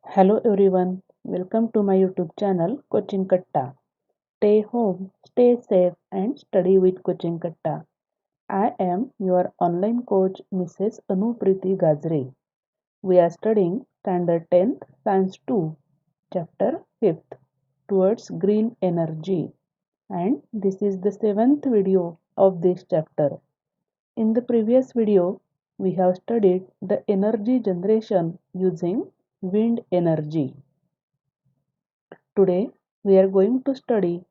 Hello everyone, welcome to my YouTube channel Coaching Katta. Stay home, stay safe and study with Coaching Katta. I am your online coach Mrs. Anupriti Gajre. We are studying Standard 10th Science 2, Chapter 5th Towards Green Energy, and this is the 7th video of this chapter. In the previous video, we have studied the energy generation using wind energy. Today we are going to study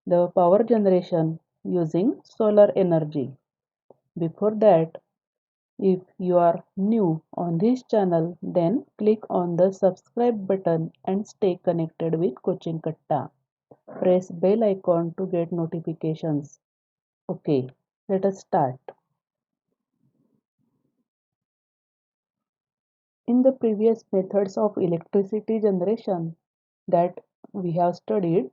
the power generation using solar energy. Before that, if you are new on this channel, then click on the subscribe button and stay connected with Coaching Katta. Press bell icon to get notifications. Okay, let us start. In the previous methods of electricity generation that we have studied,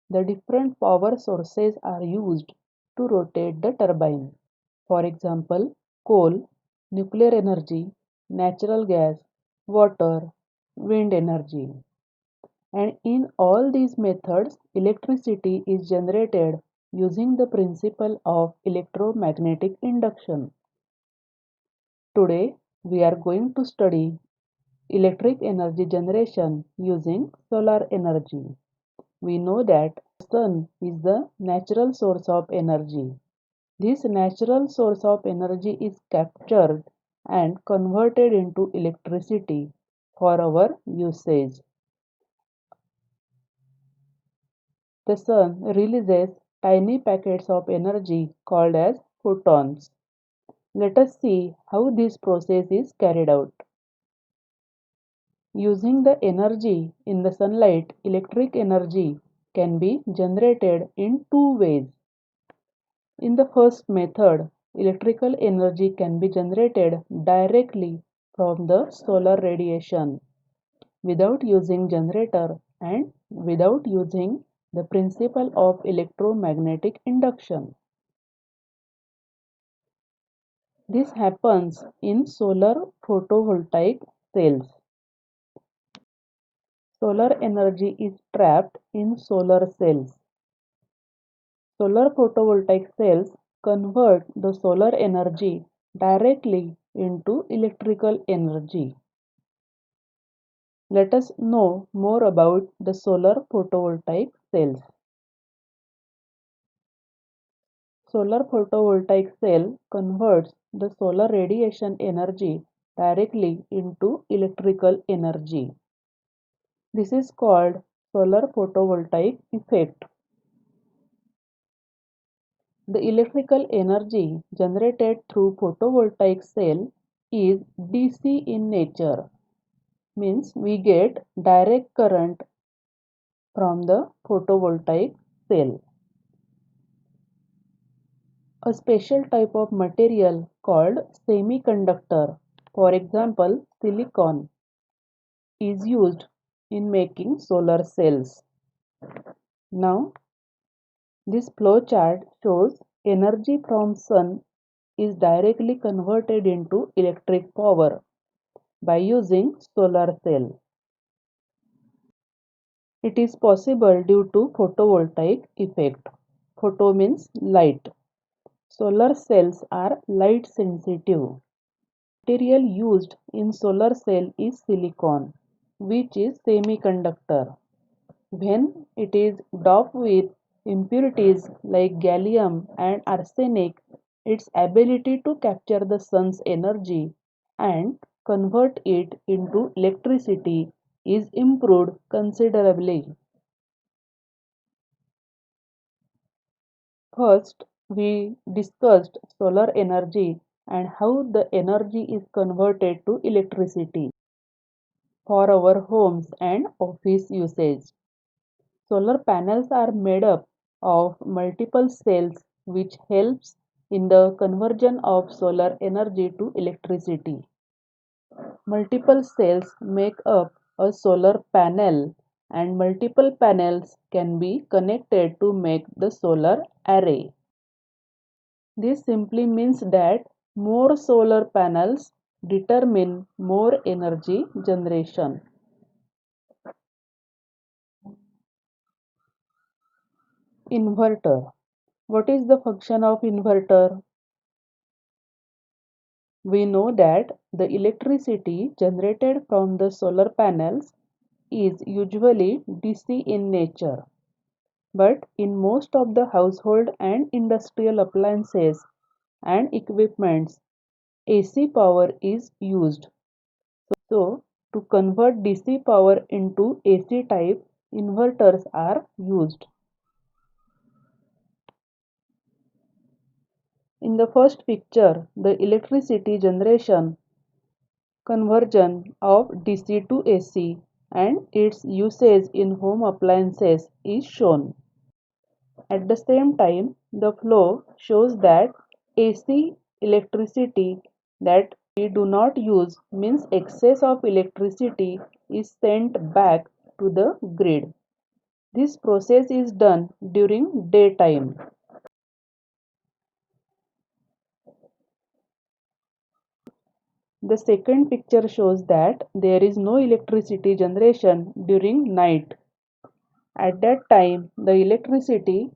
the different power sources are used to rotate the turbine. For example, coal, nuclear energy, natural gas, water, wind energy. And in all these methods, electricity is generated using the principle of electromagnetic induction. Today, we are going to study electric energy generation using solar energy. We know that the sun is the natural source of energy. This natural source of energy is captured and converted into electricity for our usage. The sun releases tiny packets of energy called as photons. Let us see how this process is carried out. Using the energy in the sunlight, electric energy can be generated in two ways. In the first method, electrical energy can be generated directly from the solar radiation without using generator and without using the principle of electromagnetic induction. This happens in solar photovoltaic cells. Solar energy is trapped in solar cells. Solar photovoltaic cells convert the solar energy directly into electrical energy. Let us know more about the solar photovoltaic cells. Solar photovoltaic cell converts the solar radiation energy directly into electrical energy. This is called solar photovoltaic effect. The electrical energy generated through photovoltaic cell is DC in nature, means we get direct current from the photovoltaic cell. A special type of material called semiconductor, for example silicon, is used in making solar cells. Now, this flow chart shows energy from sun is directly converted into electric power by using solar cell. It is possible due to photovoltaic effect. Photo means light. Solar cells are light sensitive. Material used in solar cell is silicon, which is semiconductor. When it is doped with impurities like gallium and arsenic, its ability to capture the sun's energy and convert it into electricity is improved considerably. First, we discussed solar energy and how the energy is converted to electricity for our homes and office usage. Solar panels are made up of multiple cells which helps in the conversion of solar energy to electricity. Multiple cells make up a solar panel and multiple panels can be connected to make the solar array. This simply means that more solar panels determine more energy generation. Inverter. What is the function of inverter? We know that the electricity generated from the solar panels is usually DC in nature. But in most of the household and industrial appliances and equipments, AC power is used. So, to convert DC power into AC type, inverters are used. In the first picture, the electricity generation conversion of DC to AC and its usage in home appliances is shown. At the same time, the flow shows that AC electricity that we do not use means excess of electricity is sent back to the grid. This process is done during daytime. The second picture shows that there is no electricity generation during night. At that time, the electricity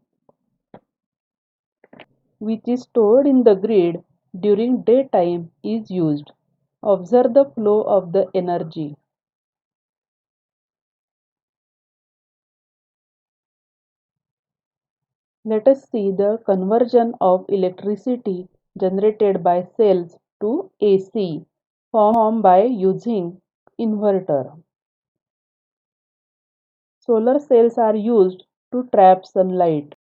which is stored in the grid during daytime is used. Observe the flow of the energy. Let us see the conversion of electricity generated by cells to AC formed by using inverter. Solar cells are used to trap sunlight.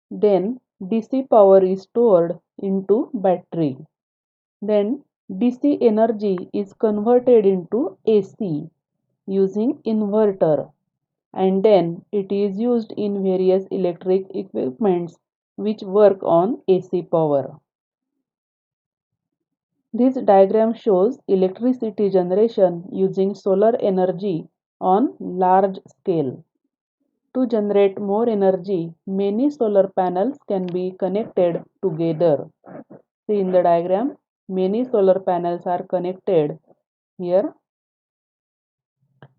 Then DC power is stored into battery. Then DC energy is converted into AC using inverter, and then it is used in various electric equipments which work on AC power. This diagram shows electricity generation using solar energy on large scale. To generate more energy, many solar panels can be connected together. See in the diagram, many solar panels are connected here.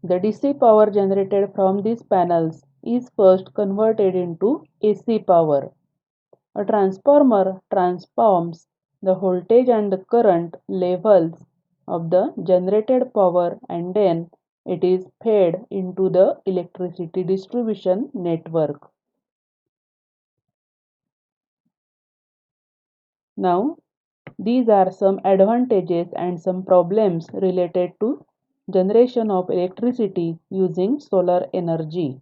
The DC power generated from these panels is first converted into AC power. A transformer transforms the voltage and the current levels of the generated power, and then it is fed into the electricity distribution network. Now, these are some advantages and some problems related to generation of electricity using solar energy.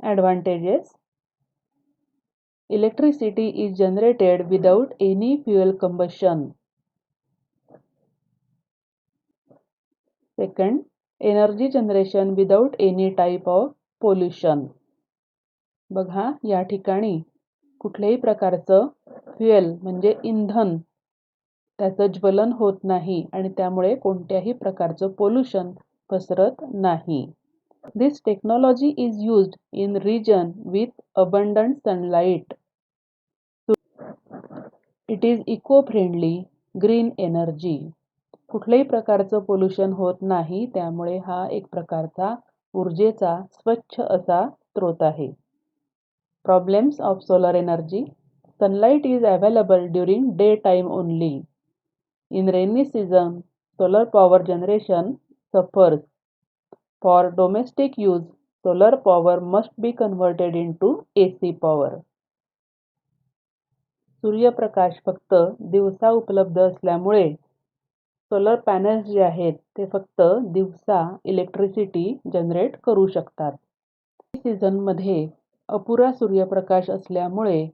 Advantages: electricity is generated without any fuel combustion. Second, energy generation without any type of pollution. बघा या ठिकाणी कुठल्याही प्रकारचं fuel म्हणजे इंधन त्याचं ज्वलन होत नाही आणि त्यामुळे कोणत्याही प्रकारचं पोल्युशन पसरत नाही. This technology is used in region with abundant sunlight. It is eco-friendly green energy. कुठल्याही प्रकारचं पोल्युशन होत नाही, त्यामुळे हा एक प्रकारचा ऊर्जेचा स्वच्छ असा स्रोत आहे. Problems of solar energy: sunlight is available during daytime only. In rainy season, solar power generation suffers. For domestic use, solar power must be converted into AC power. Suryaprakash फक्त दिवसा उपलब्ध असल्यामुळे सोलर पॅनल्स जे आहेत ते फक्त दिवसा इलेक्ट्रिसिटी जनरेट करू शकतात. सीझनमध्ये अपुरा सूर्यप्रकाश असल्यामुळे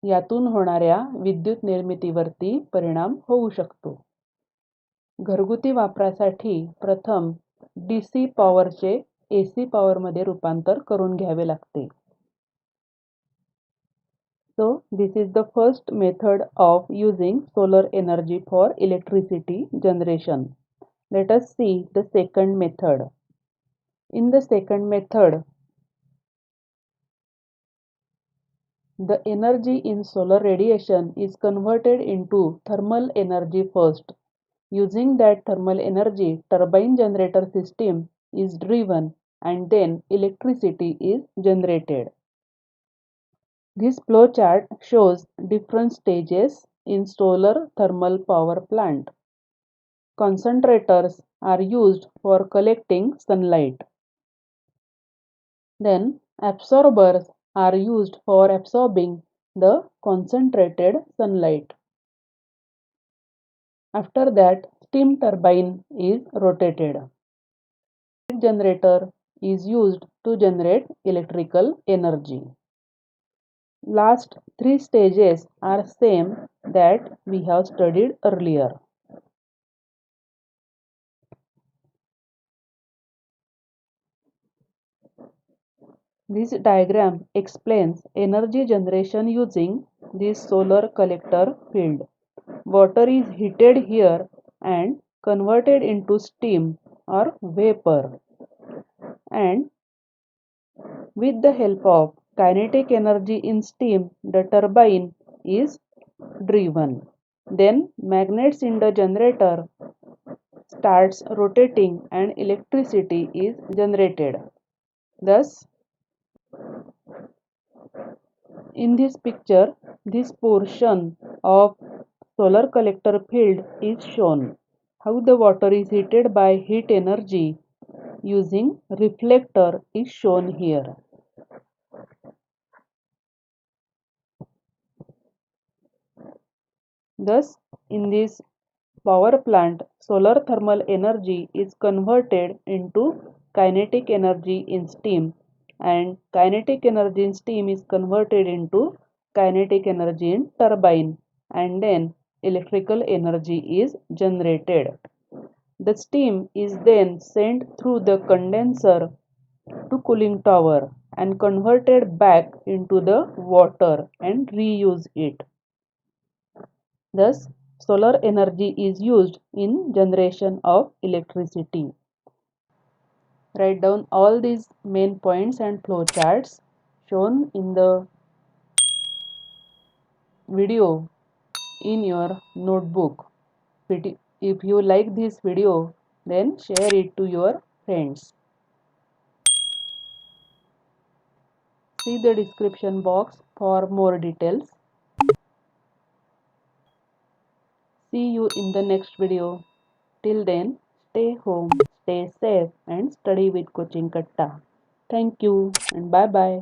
यातून होणाऱ्या विद्युत निर्मितीवरती परिणाम होऊ शकतो. घरगुती वापरासाठी प्रथम DC पॉवरचे AC पॉवरमध्ये रूपांतर करून घ्यावे लागते. So, this is the first method of using solar energy for electricity generation. Let us see the second method. In the second method, the energy in solar radiation is converted into thermal energy first. Using that thermal energy, turbine generator system is driven and then electricity is generated. This flowchart shows different stages in solar thermal power plant. Concentrators are used for collecting sunlight. Then absorbers are used for absorbing the concentrated sunlight. After that, steam turbine is rotated. Generator is used to generate electrical energy. Last three stages are same that we have studied earlier. This diagram explains energy generation using this solar collector field. Water is heated here and converted into steam or vapor, and with the help of kinetic energy in steam, the turbine is driven. Then magnets in the generator starts rotating and electricity is generated. Thus, in this picture, this portion of solar collector field is shown. How the water is heated by heat energy using reflector is shown here. Thus, in this power plant, solar thermal energy is converted into kinetic energy in steam, and kinetic energy in steam is converted into kinetic energy in turbine, and then electrical energy is generated. The steam is then sent through the condenser to cooling tower and converted back into the water and reuse it. Thus, solar energy is used in generation of electricity. Write down all these main points and flowcharts shown in the video in your notebook. If you like this video, then share it to your friends. See the description box for more details. See you in the next video. Till then, stay home, stay safe, and study with Coaching Katta. Thank you and bye bye.